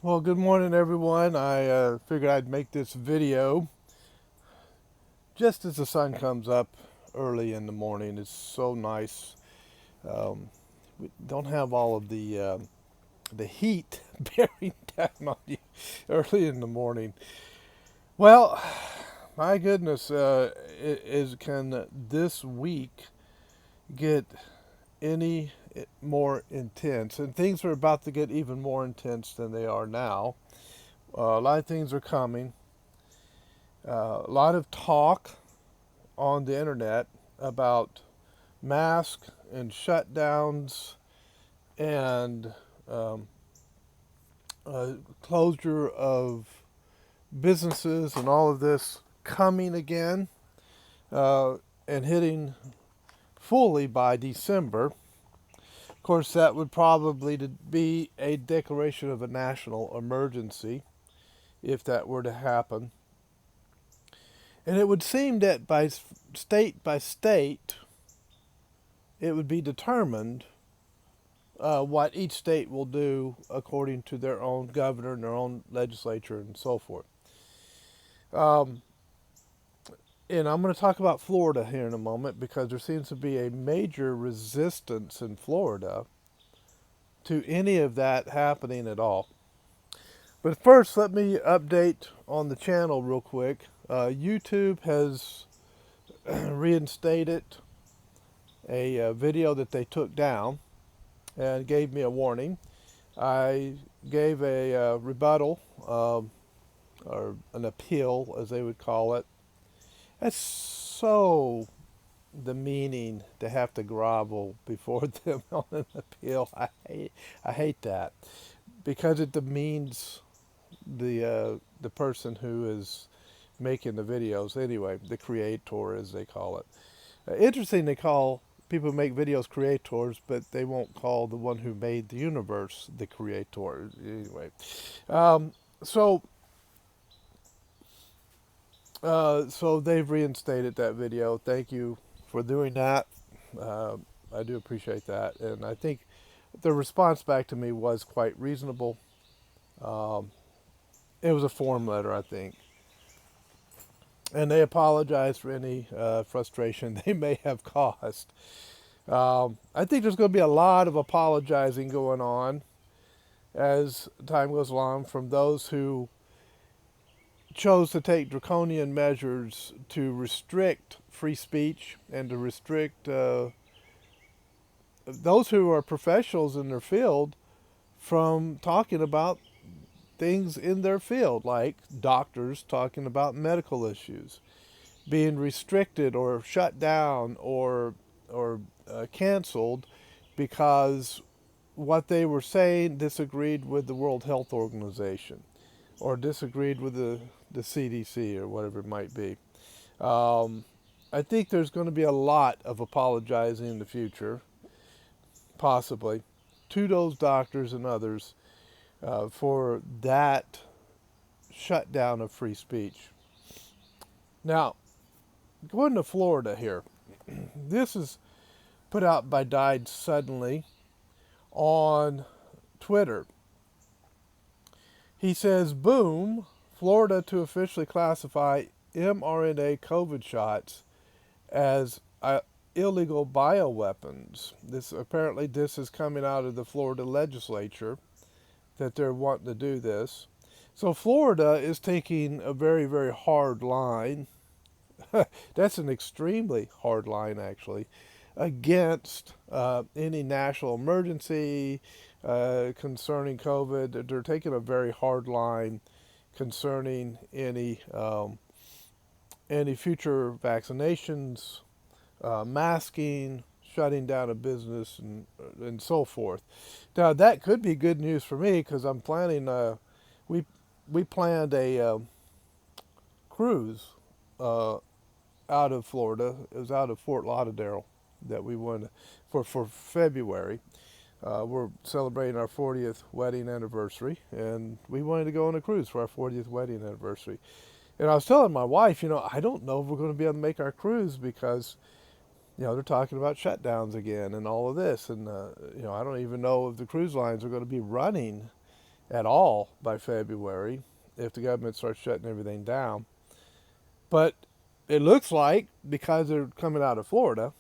Well, good morning, everyone. I figured I'd make this video just as the sun comes up early in the morning. It's so nice. Um, we don't have all of the heat bearing down on you early in the morning. Well, my goodness, can this week get any more intense? And things are about to get even more intense than they are now. A lot of things are coming. A lot of talk on the internet about masks and shutdowns and um, closure of businesses and all of this coming again uh, and hitting fully by December. Of course, that would probably be a declaration of a national emergency if that were to happen. And it would seem that by state, it would be determined what each state will do according to their own governor and their own legislature and so forth. Um, and I'm going to talk about Florida here in a moment because there seems to be a major resistance in Florida to any of that happening at all. But first, let me update on the channel real quick. YouTube has reinstated a video that they took down and gave me a warning. I gave a rebuttal, or an appeal, as they would call it. That's so demeaning to have to grovel before them on an appeal. I hate that because it demeans the person who is making the videos. Anyway, the creator, as they call it. Interesting, they call people who make videos creators, but they won't call the one who made the universe the creator. Anyway, um, so so they've reinstated that video. Thank you for doing that. Uh, I do appreciate that, and I think the response back to me was quite reasonable. Um, it was a form letter, I think, and they apologized for any frustration they may have caused. I think there's going to be a lot of apologizing going on as time goes along from those who chose to take draconian measures to restrict free speech and to restrict those who are professionals in their field from talking about things in their field, like doctors talking about medical issues, being restricted or shut down or canceled because what they were saying disagreed with the World Health Organization or disagreed with the CDC or whatever it might be. Um, I think there's going to be a lot of apologizing in the future, possibly, to those doctors and others for that shutdown of free speech. Now, going to Florida here, this is put out by Died Suddenly on Twitter. He says, boom, Florida to officially classify mRNA COVID shots as illegal bioweapons. This is coming out of the Florida legislature that they're wanting to do this. So Florida is taking a very, very hard line. That's an extremely hard line, actually, against any national emergency concerning COVID. They're taking a very hard line concerning any future vaccinations, masking, shutting down a business, and so forth. Now that could be good news for me because I'm planning. We we planned a cruise uh, out of Florida. It was out of Fort Lauderdale that we went for February. We're celebrating our 40th wedding anniversary, and we wanted to go on a cruise for our 40th wedding anniversary. And I was telling my wife, I don't know if we're going to be able to make our cruise because, they're talking about shutdowns again and all of this. And, I don't even know if the cruise lines are going to be running at all by February if the government starts shutting everything down. But it looks like, because they're coming out of Florida,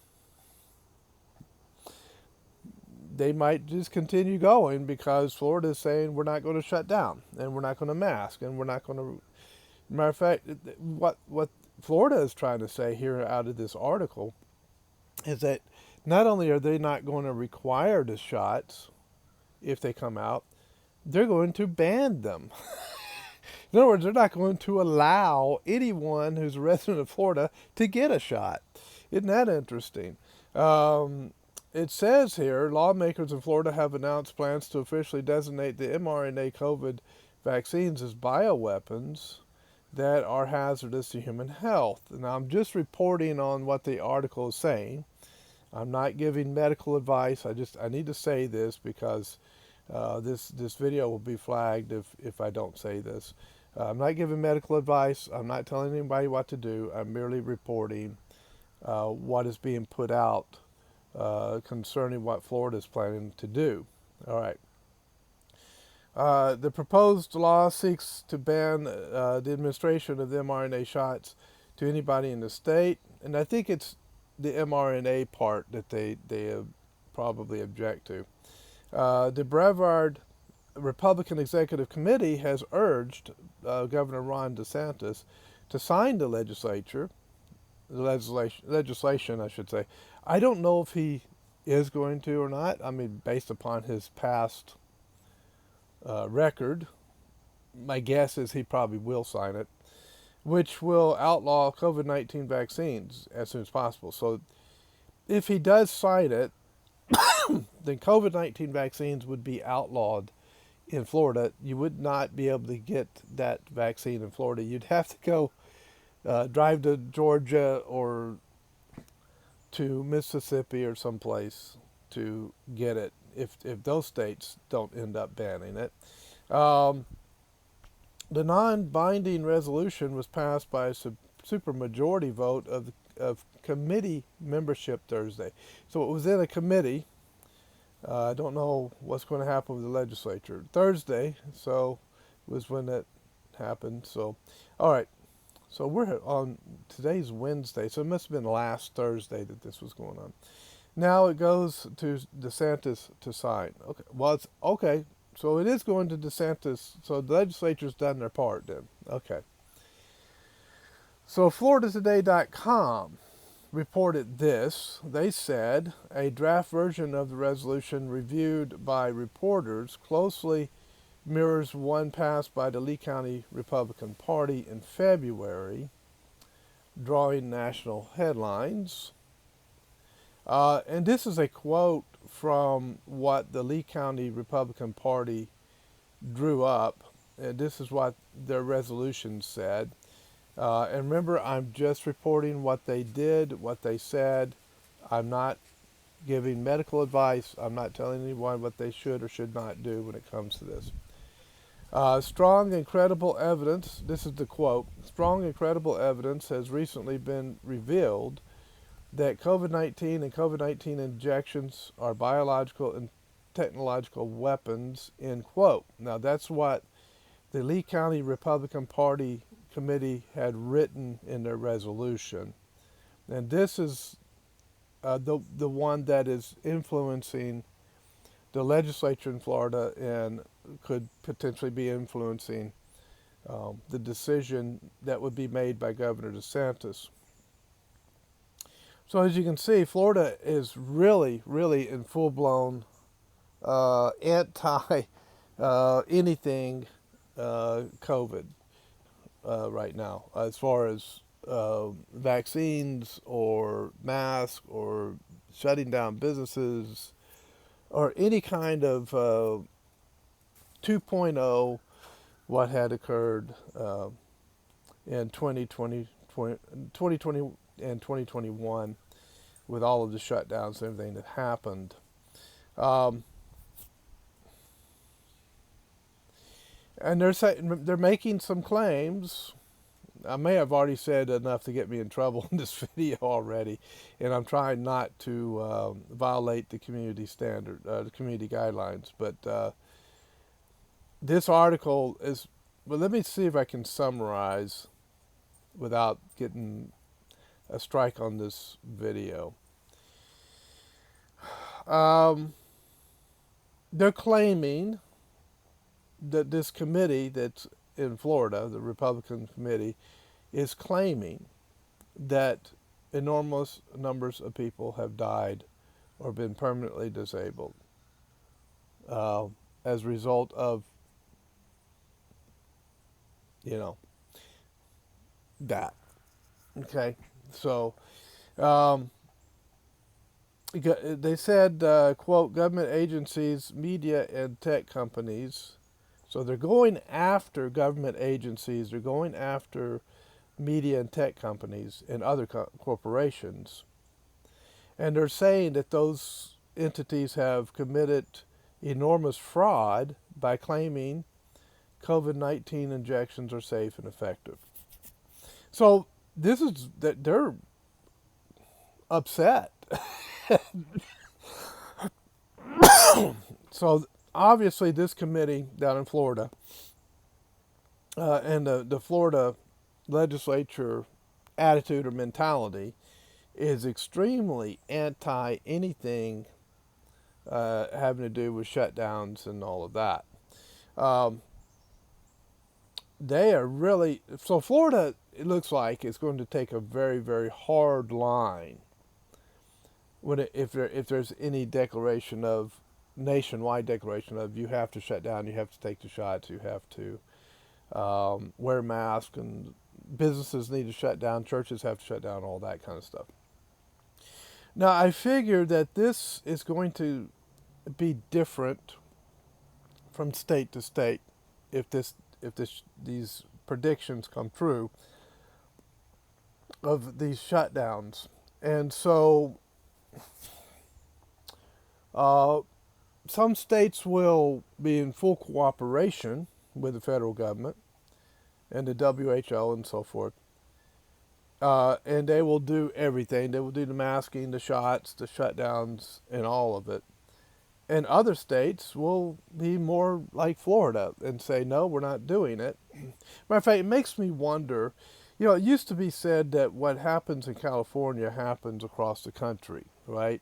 they might just continue going because Florida is saying we're not going to shut down and we're not going to mask and we're not going to. Matter of fact, what Florida is trying to say here out of this article is that not only are they not going to require the shots if they come out, they're going to ban them. In other words, they're not going to allow anyone who's a resident of Florida to get a shot. Isn't that interesting? It says here, lawmakers in Florida have announced plans to officially designate the mRNA COVID vaccines as bioweapons that are hazardous to human health. Now, I'm just reporting on what the article is saying. I'm not giving medical advice. I need to say this because this video will be flagged if I don't say this. I'm not giving medical advice. I'm not telling anybody what to do. I'm merely reporting what is being put out concerning what Florida is planning to do. All right. The proposed law seeks to ban the administration of the mRNA shots to anybody in the state, and I think it's the mRNA part that they probably object to. The Brevard Republican Executive Committee has urged Governor Ron DeSantis to sign the legislation, I should say. I don't know if he is going to or not. I mean, based upon his past record, my guess is he probably will sign it, which will outlaw COVID-19 vaccines as soon as possible. So if he does sign it, then COVID-19 vaccines would be outlawed in Florida. You would not be able to get that vaccine in Florida. You'd have to go drive to Georgia or to Mississippi or someplace to get it if those states don't end up banning it. The non-binding resolution was passed by a supermajority vote of committee membership Thursday. So it was in a committee. I don't know what's going to happen with the legislature. Thursday, so was when that happened. So, all right. So we're on, today's Wednesday, so it must have been last Thursday that this was going on. Now it goes to DeSantis to sign. Okay, well, it's okay. So it is going to DeSantis. So the legislature's done their part then. Okay. So FloridaToday.com reported this. They said a draft version of the resolution reviewed by reporters closely mirrors one passed by the Lee County Republican Party in February, drawing national headlines. And this is a quote from what the Lee County Republican Party drew up. And this is what their resolution said. And remember, I'm just reporting what they did, what they said. I'm not giving medical advice. I'm not telling anyone what they should or should not do when it comes to this. Strong and credible evidence, this is the quote, strong and credible evidence has recently been revealed that COVID-19 and COVID-19 injections are biological and technological weapons, end quote. Now that's what the Lee County Republican Party committee had written in their resolution. And this is the one that is influencing the legislature in Florida and could potentially be influencing the decision that would be made by Governor DeSantis. So as you can see, Florida is really, really in full-blown anti anything COVID right now, as far as vaccines or masks or shutting down businesses or any kind of 2.0 what had occurred in 2020 and 2021 with all of the shutdowns and everything that happened. And they're making some claims. I may have already said enough to get me in trouble in this video already, and I'm trying not to violate the community standard, the community guidelines. But this article is, well, let me see if I can summarize without getting a strike on this video. Um, they're claiming that this committee that's in Florida, the Republican committee, is claiming that enormous numbers of people have died or been permanently disabled uh, as a result of, you know, that. Okay, so um, they said, quote, government agencies, media, and tech companies. So they're going after government agencies, they're going after media and tech companies and other corporations. And they're saying that those entities have committed enormous fraud by claiming COVID-19 injections are safe and effective. So this is that they're upset. So obviously this committee down in Florida and the Florida legislature attitude or mentality is extremely anti anything having to do with shutdowns and all of that. Um, they are really, so Florida, it looks like, is going to take a very, very hard line when if there's any declaration of nationwide declaration of you have to shut down, you have to take the shots, you have to wear masks, and businesses need to shut down, churches have to shut down, all that kind of stuff. Now, I figure that this is going to be different from state to state if these predictions come true of these shutdowns. And so uh, some states will be in full cooperation with the federal government and the WHO and so forth. And they will do everything. They will do the masking, the shots, the shutdowns, and all of it. And other states will be more like Florida and say, no, we're not doing it. Matter of fact, it makes me wonder, you know, it used to be said that what happens in California happens across the country, right?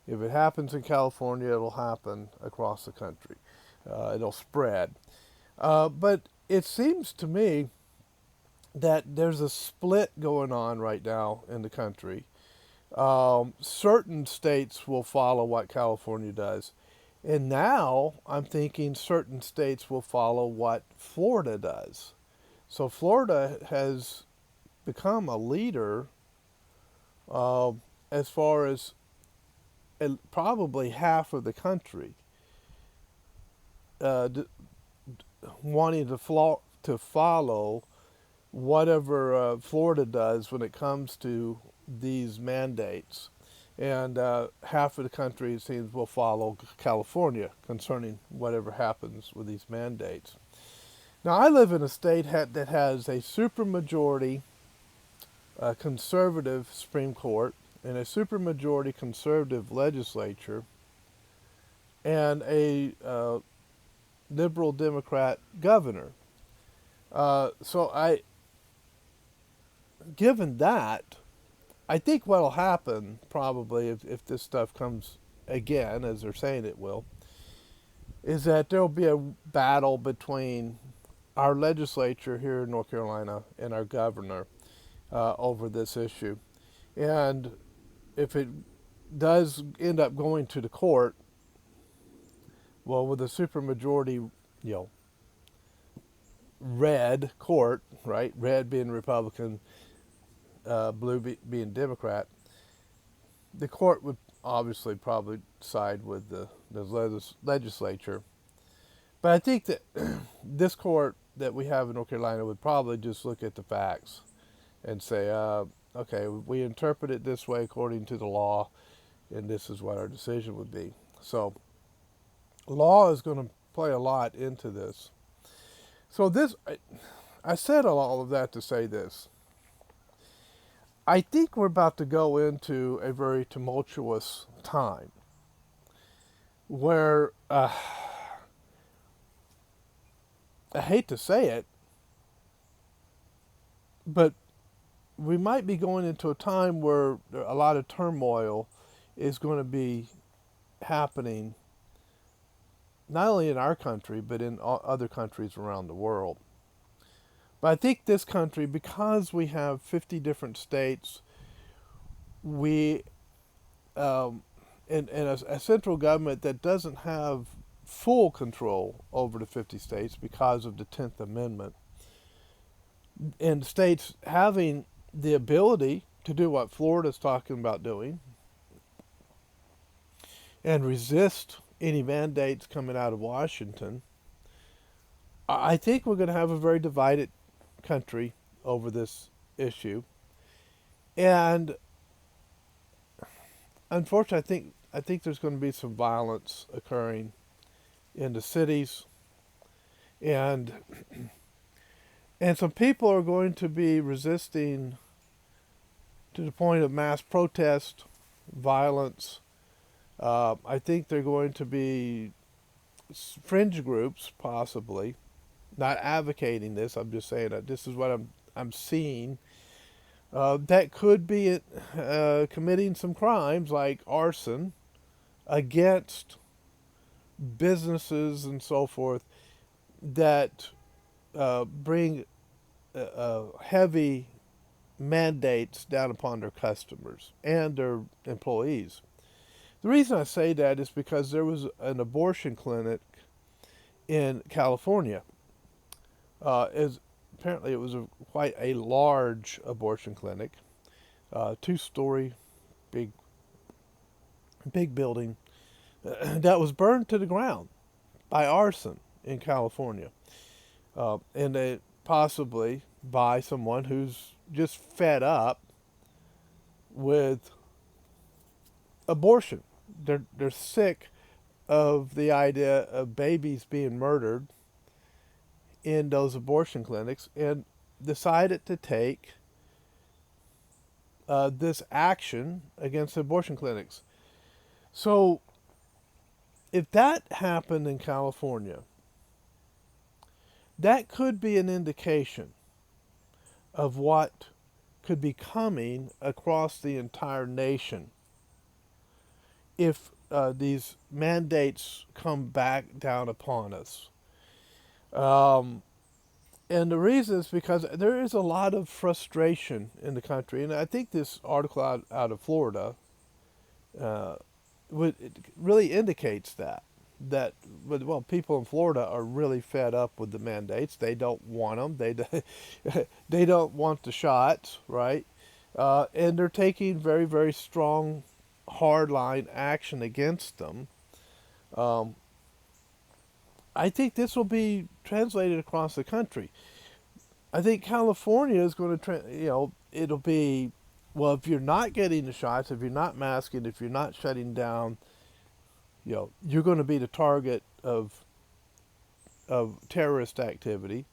If it happens in California, it'll happen across the country. It'll spread. But it seems to me that there's a split going on right now in the country. Certain states will follow what California does. And now I'm thinking certain states will follow what Florida does. So Florida has become a leader uh, as far as probably half of the country uh, wanting to follow whatever Florida does when it comes to these mandates. And half of the country, it seems, will follow California concerning whatever happens with these mandates. Now, I live in a state that has a supermajority conservative Supreme Court and a supermajority conservative legislature and a liberal Democrat governor. Given that, I think what will happen probably if this stuff comes again, as they're saying it will, is that there will be a battle between our legislature here in North Carolina and our governor over this issue. And if it does end up going to the court, well, with a supermajority, you know, red court, right? Red being Republican, blue being Democrat, the court would obviously probably side with the legislature. But I think that this court that we have in North Carolina would probably just look at the facts and say, okay, we interpret it this way according to the law, and this is what our decision would be. So law is going to play a lot into this. So I said all of that to say this. I think we're about to go into a very tumultuous time where I hate to say it, but we might be going into a time where a lot of turmoil is going to be happening, not only in our country, but in other countries around the world. But I think this country, because we have 50 different states, we and a central government that doesn't have full control over the 50 states because of the 10th Amendment, and states having the ability to do what Florida's talking about doing and resist any mandates coming out of Washington, I think we're going to have a very divided country over this issue. And unfortunately, I think there's going to be some violence occurring in the cities, and some people are going to be resisting to the point of mass protest, violence. I think they're going to be fringe groups, possibly, not advocating this. I'm just saying that this is what I'm seeing. That could be committing some crimes like arson against businesses and so forth that bring heavy mandates down upon their customers and their employees. The reason I say that is because there was an abortion clinic in California. Apparently it was quite a large abortion clinic, 2-story, big building that was burned to the ground by arson in California, and they possibly by someone who's just fed up with abortion. They're sick of the idea of babies being murdered in those abortion clinics and decided to take this action against abortion clinics. So if that happened in California, that could be an indication of what could be coming across the entire nation if these mandates come back down upon us. And the reason is because there is a lot of frustration in the country. And I think this article out of Florida it really indicates that well, people in Florida are really fed up with the mandates. They don't want them. They don't want the shots, right? And they're taking very, very strong, hardline action against them. I think this will be translated across the country. I think California is going to, it'll be, well, if you're not getting the shots, if you're not masking, if you're not shutting down, you're going to be the target of terrorist activity.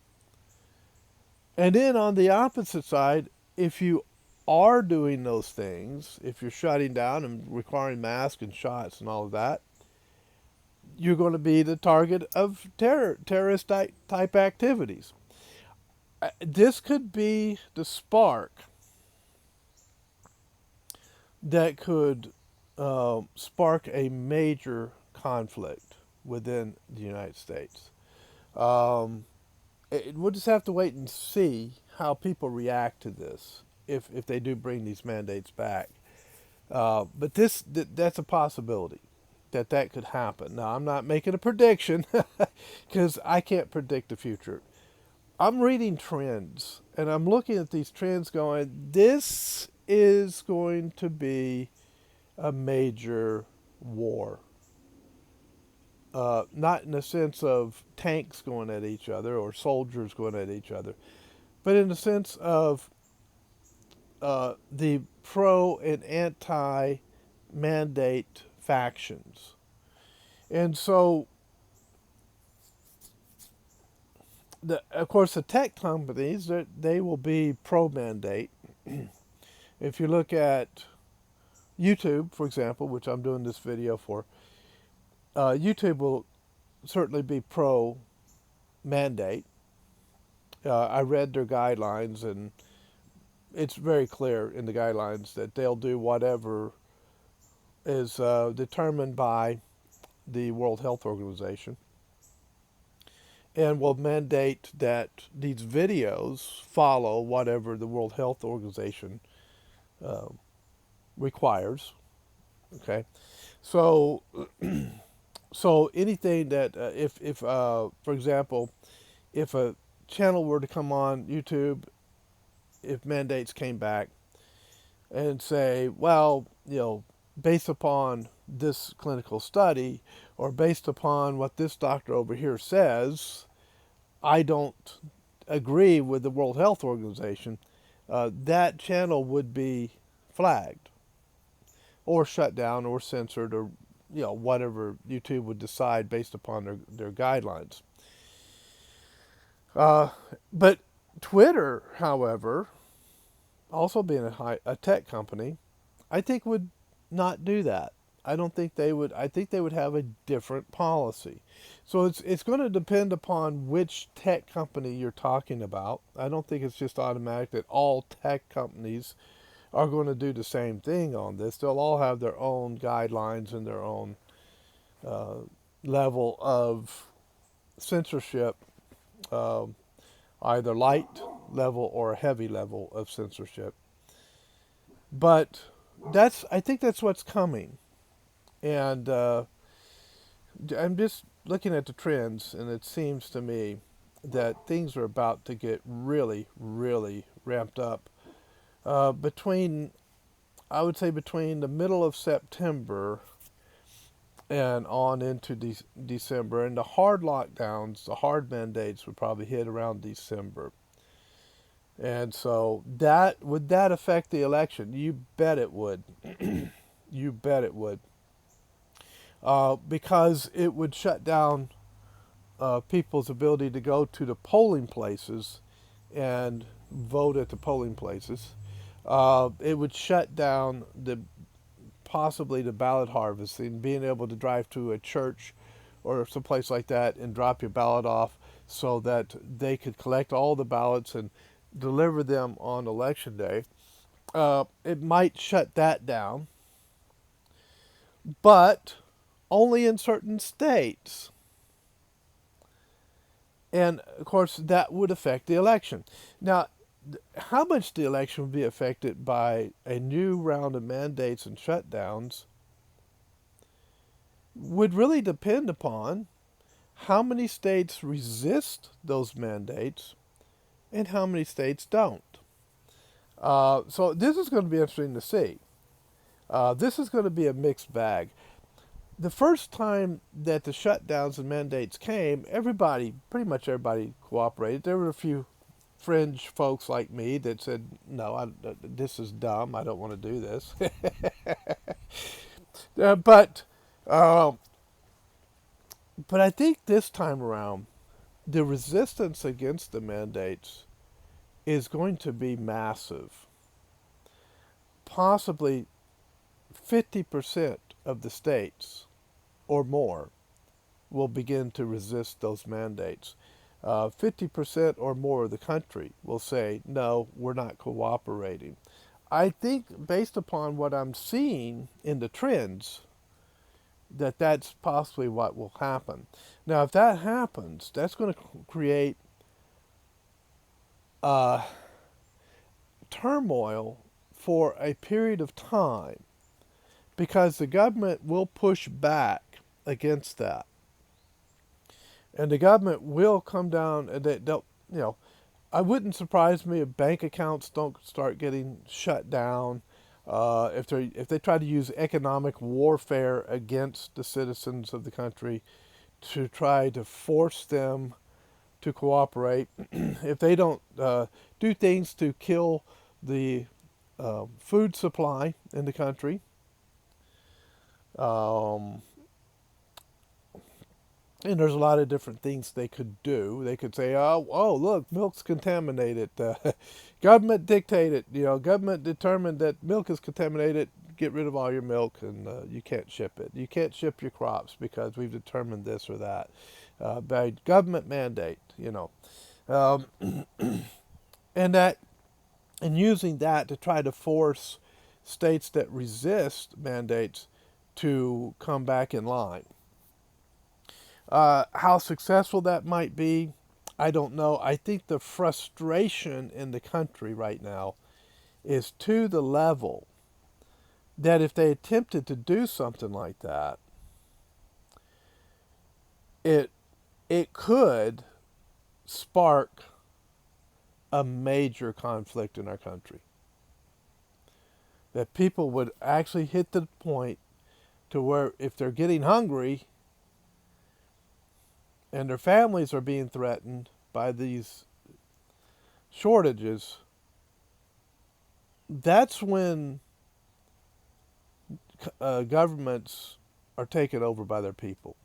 And then on the opposite side, if you are doing those things, if you're shutting down and requiring masks and shots and all of that, you're going to be the target of terrorist type activities. This could be the spark that could spark a major conflict within the United States. We'll just have to wait and see how people react to this if they do bring these mandates back. But that's a possibility that could happen. Now, I'm not making a prediction because I can't predict the future. I'm reading trends, and I'm looking at these trends going, this is going to be a major war. Not in the sense of tanks going at each other or soldiers going at each other, but in the sense of the pro and anti-mandate factions. And so, of course, the tech companies, they will be pro-mandate. If you look at YouTube, for example, which I'm doing this video for, YouTube will certainly be pro-mandate. I read their guidelines, and it's very clear in the guidelines that they'll do whatever is determined by the World Health Organization, and will mandate that these videos follow whatever the World Health Organization uh, requires. Okay, so so anything that if for example, if a channel were to come on YouTube, if mandates came back and say, well, based upon this clinical study or based upon what this doctor over here says, I don't agree with the World Health Organization, that channel would be flagged or shut down or censored, or whatever YouTube would decide based upon their guidelines. But Twitter, however, also being a tech company, I think would not do that. I don't think they would. I think they would have a different policy. So it's going to depend upon which tech company you're talking about. I don't think it's just automatic that all tech companies are going to do the same thing on this. They'll all have their own guidelines and their own uh, level of censorship, um, either light level or a heavy level of censorship. But I think that's what's coming. And I'm just looking at the trends, and it seems to me that things are about to get really, really ramped up. Between, I would say, between the middle of September and on into December, and the hard lockdowns, the hard mandates would probably hit around December. And so would that affect the election? You bet it would. You bet it would. Because it would shut down people's ability to go to the polling places and vote at the polling places. It would shut down possibly the ballot harvesting, being able to drive to a church or some place like that and drop your ballot off so that they could collect all the ballots and deliver them on election day. It might shut that down, but only in certain states. And of course, that would affect the election. Now, how much the election would be affected by a new round of mandates and shutdowns would really depend upon how many states resist those mandates and how many states don't. So this is going to be interesting to see. This is going to be a mixed bag. The first time that the shutdowns and mandates came, pretty much everybody cooperated. There were a few fringe folks like me that said, no, this is dumb. I don't want to do this. But I think this time around, the resistance against the mandates is going to be massive. Possibly 50% of the states or more will begin to resist those mandates. 50% or more of the country will say, no, we're not cooperating. I think, based upon what I'm seeing in the trends, that's possibly what will happen. Now, if that happens, that's going to create turmoil for a period of time, because the government will push back against that. And the government will come down, and they'll, I wouldn't surprise me if bank accounts don't start getting shut down. If they try to use economic warfare against the citizens of the country to try to force them to cooperate, if they don't do things to kill the food supply in the country, and there's a lot of different things they could do. They could say, oh, look, milk's contaminated. Government dictated, government determined that milk is contaminated. Get rid of all your milk, and you can't ship it. You can't ship your crops because we've determined this or that by government mandate. um, and that and using that to try to force states that resist mandates to come back in line. How successful that might be, I don't know. I think the frustration in the country right now is to the level that if they attempted to do something like that, it it could spark a major conflict in our country. That people would actually hit the point to where if they're getting hungry and their families are being threatened by these shortages, that's when governments are taken over by their people.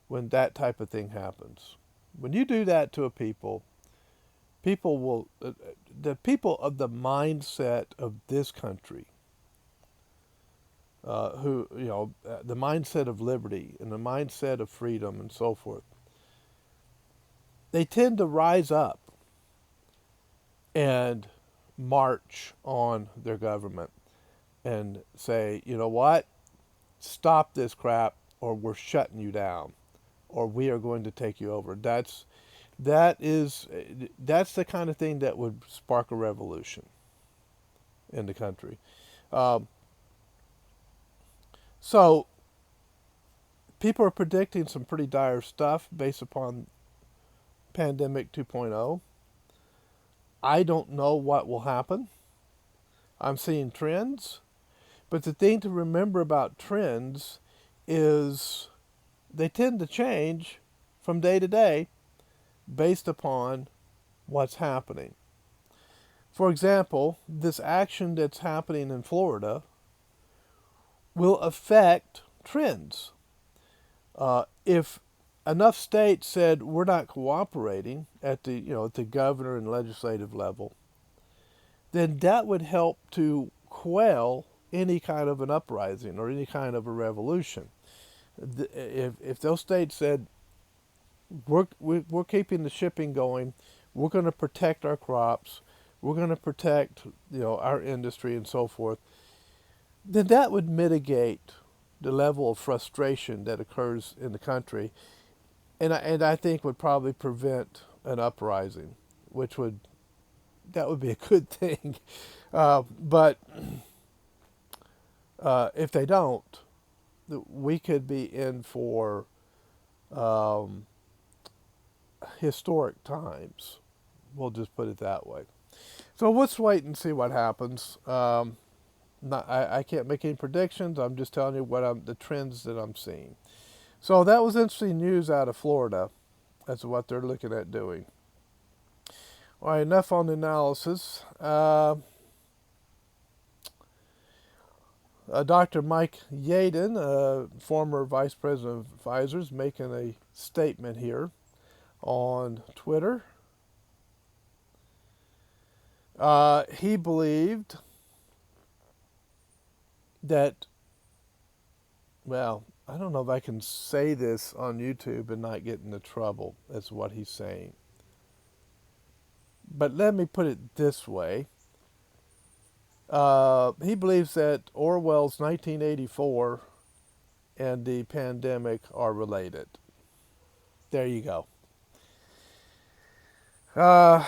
When that type of thing happens, when you do that to a people, people will, the people of the mindset of this country, who, the mindset of liberty and the mindset of freedom and so forth, they tend to rise up and march on their government and say, you know what, stop this crap or we're shutting you down or we are going to take you over. That's the kind of thing that would spark a revolution in the country. Um, so people are predicting some pretty dire stuff based upon pandemic 2.0. I don't know what will happen. I'm seeing trends, but the thing to remember about trends is they tend to change from day to day based upon what's happening. For example, this action that's happening in Florida will affect trends. If enough states said we're not cooperating at the governor and legislative level, then that would help to quell any kind of an uprising or any kind of a revolution. If those states said we're keeping the shipping going, we're going to protect our crops, we're going to protect our industry and so forth, then that would mitigate the level of frustration that occurs in the country, and I think would probably prevent an uprising, which would be a good thing. But if they don't, we could be in for um, historic times. We'll just put it that way. So let's wait and see what happens. I can't make any predictions. I'm just telling you the trends that I'm seeing. So that was interesting news out of Florida as to what they're looking at doing. All right, enough on the analysis. Dr. Mike Yaden, former vice president of Pfizer, is making a statement here on Twitter. He believed that, well, I don't know if I can say this on YouTube and not get into trouble, as what he's saying. But let me put it this way. He believes that Orwell's 1984 and the pandemic are related. There you go. All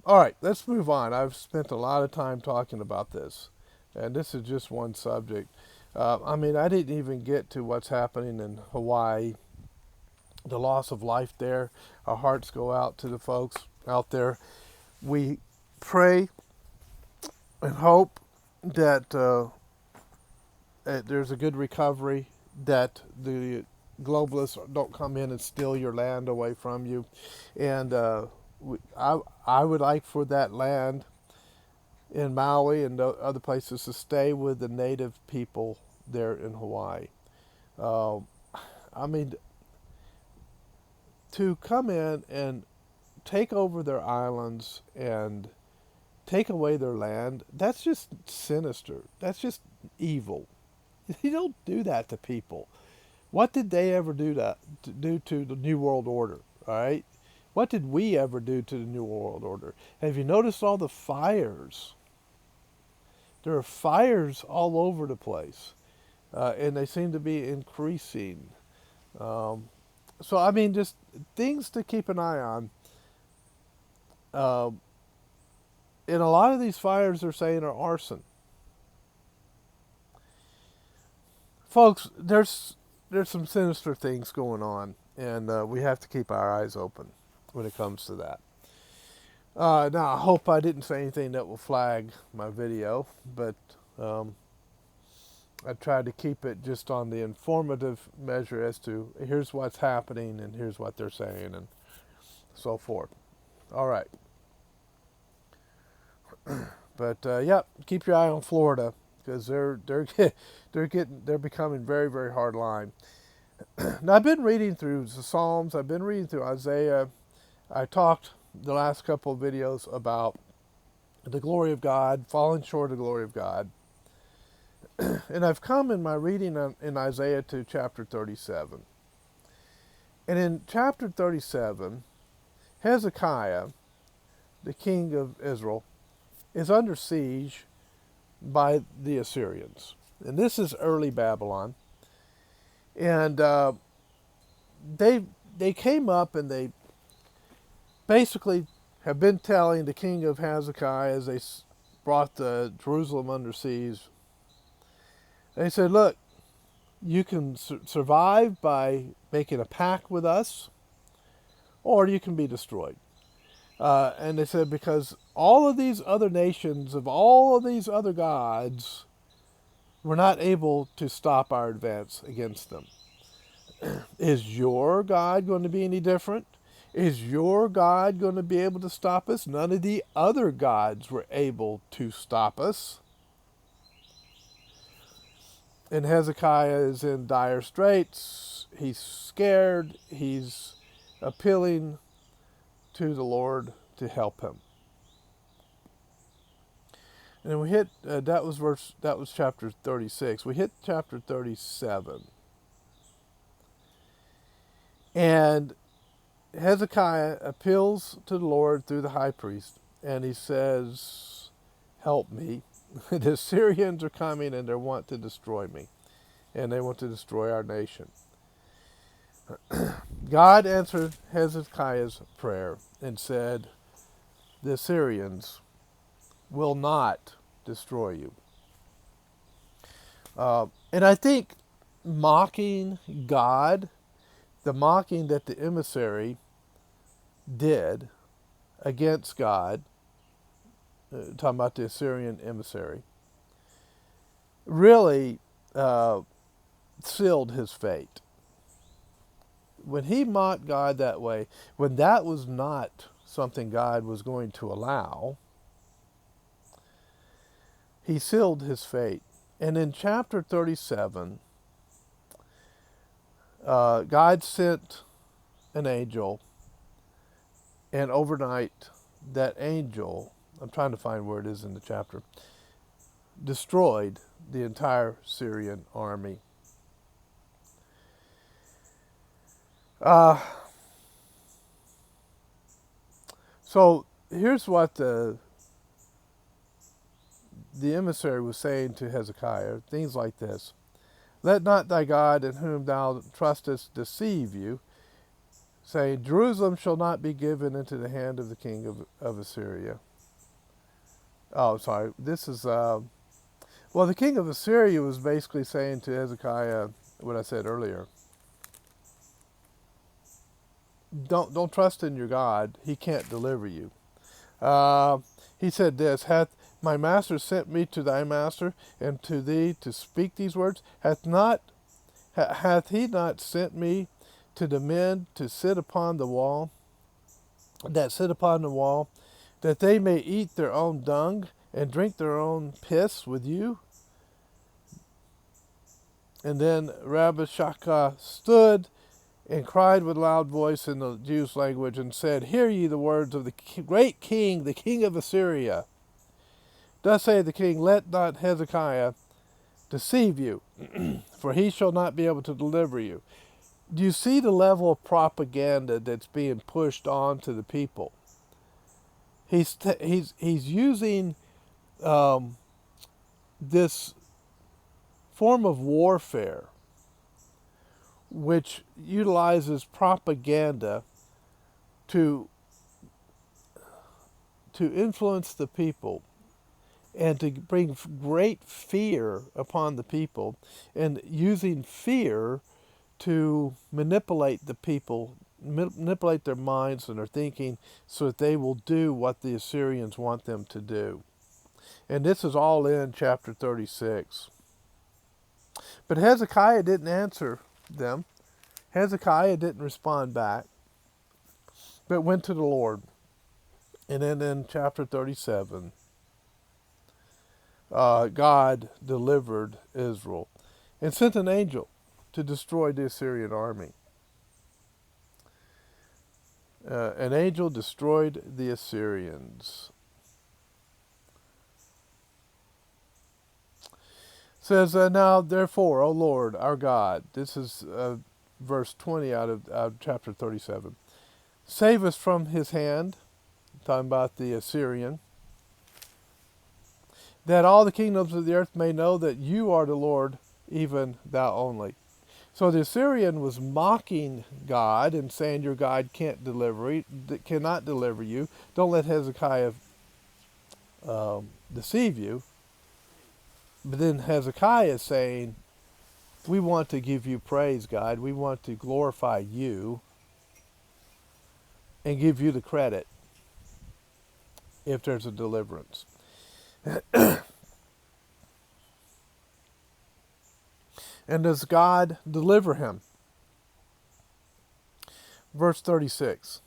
right, let's move on. I've spent a lot of time talking about this, and this is just one subject. I didn't even get to what's happening in Hawaii, the loss of life there. Our hearts go out to the folks out there. We pray and hope that there's a good recovery, that the globalists don't come in and steal your land away from you. And I would like for that land in Maui and other places to stay with the native people there in Hawaii. Uh, I mean, to come in and take over their islands and take away their land, that's just sinister. That's just evil. You don't do that to people. What did they ever do to the New World Order? All right? What did we ever do to the New World Order? Have you noticed all the fires? There are fires all over the place, and they seem to be increasing. Um, so, I mean, just things to keep an eye on. Uh, and a lot of these fires they're saying are arson. Folks, there's some sinister things going on, and we have to keep our eyes open when it comes to that. Now, I hope I didn't say anything that will flag my video, but um, I tried to keep it just on the informative measure as to here's what's happening and here's what they're saying and so forth. All right. But yeah, keep your eye on Florida because they're becoming very, very hard line. Now I've been reading through the Psalms. I've been reading through Isaiah. I talked the last couple of videos about the glory of God, falling short of the glory of God. And I've come in my reading in Isaiah to chapter 37. And in chapter 37, Hezekiah, the king of Israel, is under siege by the Assyrians. And this is early Babylon. And they came up and they basically have been telling the king of Hezekiah as they brought the Jerusalem under siege. They said, look, you can survive by making a pact with us, or you can be destroyed. And they said, because all of these other nations of all of these other gods were not able to stop our advance against them. Is your God going to be any different? Is your God going to be able to stop us? None of the other gods were able to stop us. And Hezekiah is in dire straits. He's scared. He's appealing to the Lord to help him. And then we hit that was chapter 36. We hit chapter 37. And Hezekiah appeals to the Lord through the high priest, and he says, help me. The Syrians are coming and they want to destroy me, and they want to destroy our nation. God answered Hezekiah's prayer and said, the Assyrians will not destroy you. And I think mocking God, the mocking that the emissary did against God, talking about the Assyrian emissary, really sealed his fate. When he mocked God that way, when that was not something God was going to allow, he sealed his fate. And in chapter 37, God sent an angel, and overnight that angel, I'm trying to find where it is in the chapter, destroyed the entire Syrian army. So here's what the emissary was saying to Hezekiah, things like this. Let not thy God in whom thou trustest deceive you, saying, Jerusalem shall not be given into the hand of the king of Assyria. Oh, sorry. This is, well, the king of Assyria was basically saying to Hezekiah what I said earlier. Don't trust in your God. He can't deliver you. He said this, hath my master sent me to thy master and to thee to speak these words? Hath he not sent me to the men to sit upon the wall, that they may eat their own dung and drink their own piss with you? And then Rabshakeh stood and cried with loud voice in the Jews' language and said, Hear ye the words of the great king, the king of Assyria. Thus saith the king, Let not Hezekiah deceive you, for he shall not be able to deliver you. Do you see the level of propaganda that's being pushed onto the people? He's using um, this form of warfare, which utilizes propaganda to influence the people and to bring great fear upon the people, and using fear to manipulate the people, manipulate their minds and their thinking so that they will do what the Assyrians want them to do. And this is all in chapter 36. But Hezekiah didn't answer them. Hezekiah didn't respond back, but went to the Lord. And then in chapter 37, God delivered Israel and sent an angel to destroy the Assyrian army. An angel destroyed the Assyrians. It says, now therefore, O Lord, our God, this is verse 20 out of chapter 37. Save us from his hand, talking about the Assyrian, that all the kingdoms of the earth may know that you are the Lord, even thou only. So the Assyrian was mocking God and saying, your God cannot deliver you. Don't let Hezekiah deceive you. But then Hezekiah is saying, we want to give you praise, God. We want to glorify you and give you the credit if there's a deliverance. And does God deliver him? Verse 36.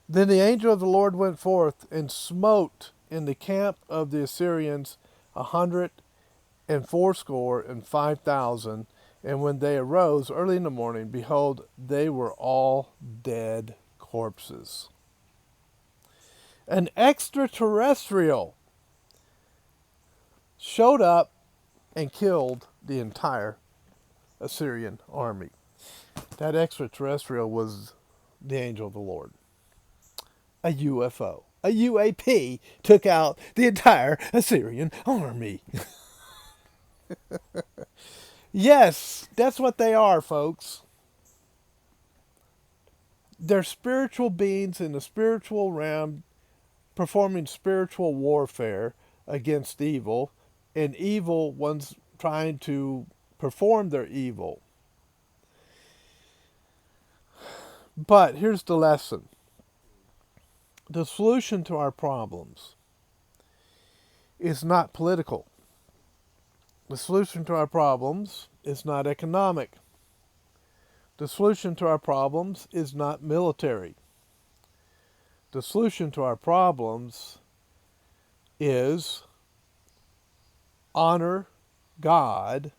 Then the angel of the Lord went forth and smote in the camp of the Assyrians 185,000. And when they arose early in the morning, behold, they were all dead corpses. An extraterrestrial showed up and killed the entire Assyrian army. That extraterrestrial was the angel of the Lord. A UFO. A UAP took out the entire Assyrian army. Yes, that's what they are, folks. They're spiritual beings in the spiritual realm performing spiritual warfare against evil, and evil ones trying to perform their evil. But here's the lesson. The solution to our problems is not political. The solution to our problems is not economic. The solution to our problems is not military. The solution to our problems is honor God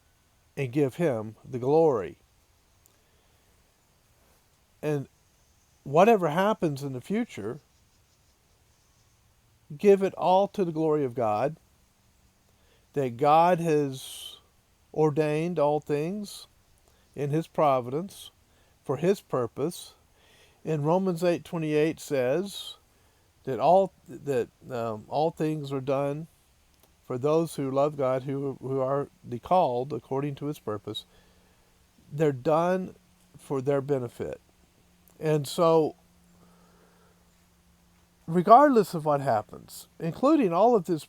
and give him the glory. And whatever happens in the future, give it all to the glory of God, that God has ordained all things in his providence for his purpose. And Romans 8:28 says that all things are done for those who love God, who are the called according to his purpose. They're done for their benefit. And so, regardless of what happens, including all of this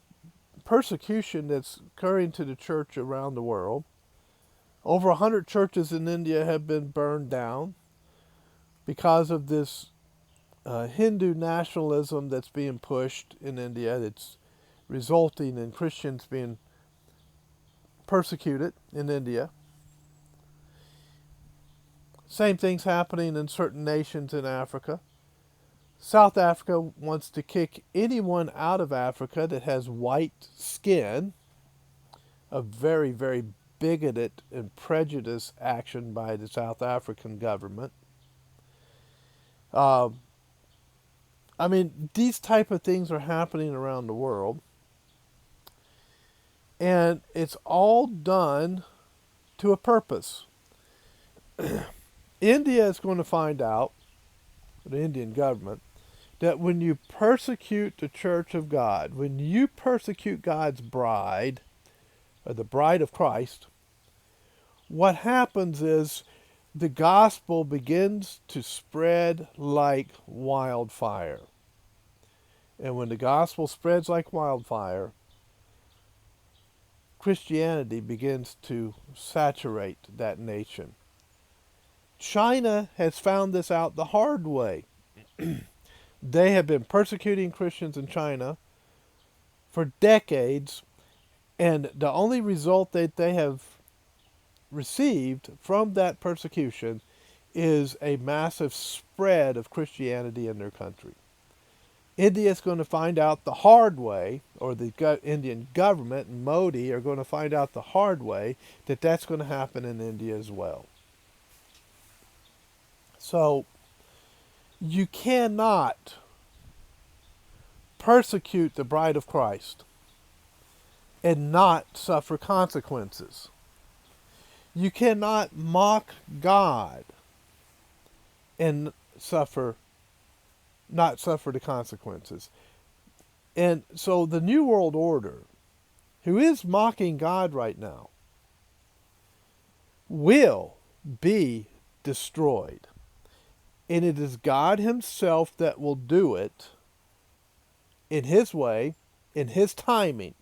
persecution that's occurring to the church around the world, over 100 churches in India have been burned down because of this Hindu nationalism that's being pushed in India, that's resulting in Christians being persecuted in India. Same thing's happening in certain nations in Africa. South Africa wants to kick anyone out of Africa that has white skin, a very, very bigoted and prejudiced action by the South African government. These type of things are happening around the world. And it's all done to a purpose. India is going to find out, the Indian government, that when you persecute the church of God, when you persecute God's bride, or the bride of Christ, what happens is the gospel begins to spread like wildfire. And when the gospel spreads like wildfire, Christianity begins to saturate that nation. China has found this out the hard way. They have been persecuting Christians in China for decades, and the only result that they have received from that persecution is a massive spread of Christianity in their country. India is going to find out the hard way, or the Indian government and Modi are going to find out the hard way that that's going to happen in India as well. So you cannot persecute the bride of Christ and not suffer consequences. You cannot mock God and not suffer the consequences. And so the New World Order, who is mocking God right now, will be destroyed. And it is God himself that will do it in his way, in his timing.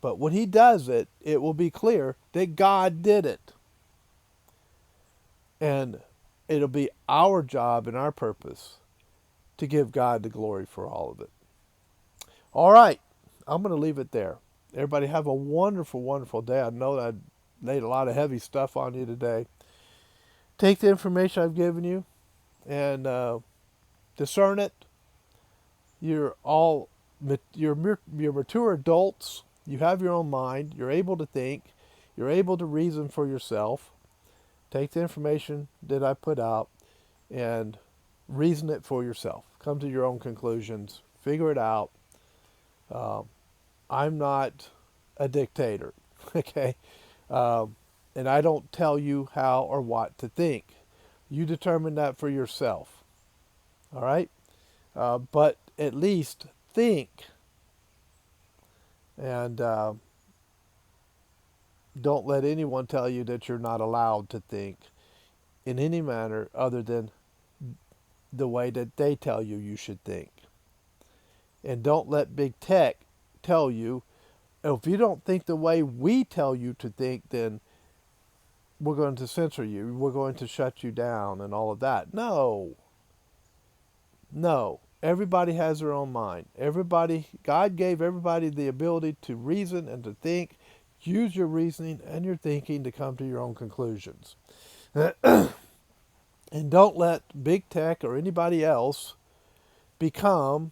But when he does it, it will be clear that God did it. And it'll be our job and our purpose to give God the glory for all of it. All right, I'm going to leave it there. Everybody have a wonderful, wonderful day. I know that I laid a lot of heavy stuff on you today. Take the information I've given you and discern it. You're mature adults. You have your own mind. You're able to think. You're able to reason for yourself. Take the information that I put out and reason it for yourself. Come to your own conclusions. Figure it out. I'm not a dictator, okay? And I don't tell you how or what to think. You determine that for yourself, all right? But at least think, and don't let anyone tell you that you're not allowed to think in any manner other than the way that they tell you you should think. And don't let big tech tell you, if you don't think the way we tell you to think, then we're going to censor you, we're going to shut you down and all of that. No. Everybody has their own mind. God gave everybody the ability to reason and to think. Use your reasoning and your thinking to come to your own conclusions. And don't let big tech or anybody else become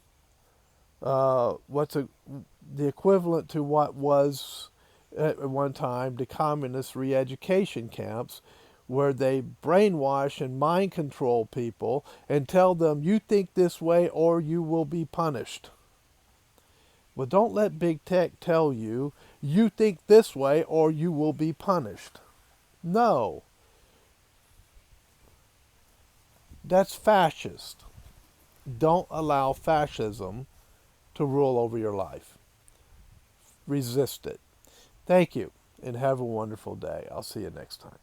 the equivalent to what was at one time the communist re-education camps, where they brainwash and mind control people and tell them, you think this way or you will be punished. Well, don't let big tech tell you, you think this way or you will be punished. No. That's fascist. Don't allow fascism to rule over your life. Resist it. Thank you, and have a wonderful day. I'll see you next time.